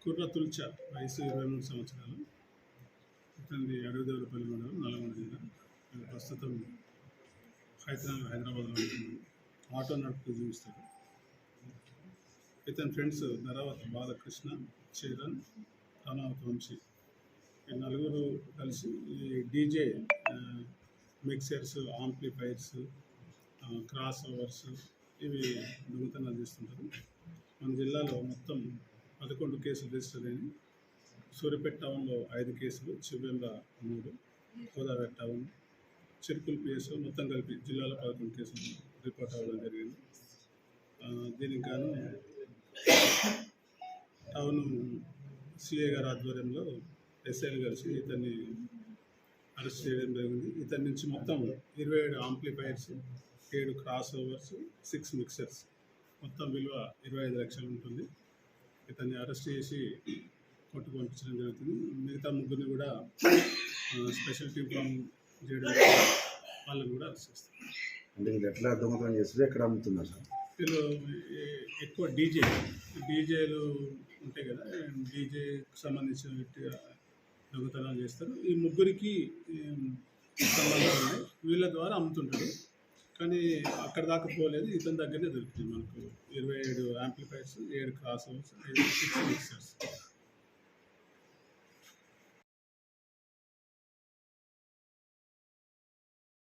కుర్ర తుల్చ వయసు 23 సంవత్సరాలు. ఇతనిది అడవిదేవరపల్లి మండలం, నల్గొండ జిల్లా. ప్రస్తుతం హైదరాబాద్లో ఉంటున్నాడు. ఆటో నడుపుతూ జీవిస్తాడు. ఇతని ఫ్రెండ్స్ ధరావత్ బాలకృష్ణ, చరణ్, రామావత్ వంశీ. ఈ నలుగురు కలిసి ఈ DJ mixers, amplifiers, cross overs ఇవి దొంగతనాలు చేస్తుంటారు. మన జిల్లాలో మొత్తం 11 కేసులు రిజిస్టర్ అయినాయి. సూర్యాపేట టౌన్లో 5 కేసులు, చివెంల 3, గోదావరి టౌన్, చిరుకుల్ పిఎస్ మొత్తం కలిపి జిల్లాలో 11 కేసులు రిపోర్ట్ అవ్వడం జరిగింది. దీనికి గాను టౌన్ సిఐ గారి ఆధ్వర్యంలో ఎస్ఐలు కలిసి ఇతన్ని అరెస్ట్ చేయడం జరిగింది. ఇతని నుంచి మొత్తం 27 ఆంప్లిఫైర్స్, 7 క్రాస్ ఓవర్స్, 6 మిక్సర్స్, మొత్తం విలువ 25 లక్షలు ఉంటుంది. ఇతన్ని అరెస్ట్ చేసి కొట్టుకు పంపించడం జరుగుతుంది. మిగతా ముగ్గురిని కూడా స్పెషల్ టీమ్ ఫామ్ చేయడం, వాళ్ళని కూడా అరెస్ట్ చేస్తారు. అంటే మీరు ఎట్లా దొంగతనం చేస్తారు, ఎక్కడ అమ్ముతున్నారు సార్? వీళ్ళు ఎక్కువ డీజేలు ఉంటాయి కదా, డీజేకి సంబంధించిన దొంగతనాలు చేస్తారు. ఈ ముగ్గురికి సంబంధాలు ఉన్నాయి. వీళ్ళ ద్వారా అమ్ముతుంటారు. కానీ అక్కడ దాకా పోలేదు, ఇతని దగ్గరనే దొరికింది మనకు 27 యాంప్లిఫైర్స్, 7 క్రాస్ ఓవర్స్, 6 మిక్సర్స్.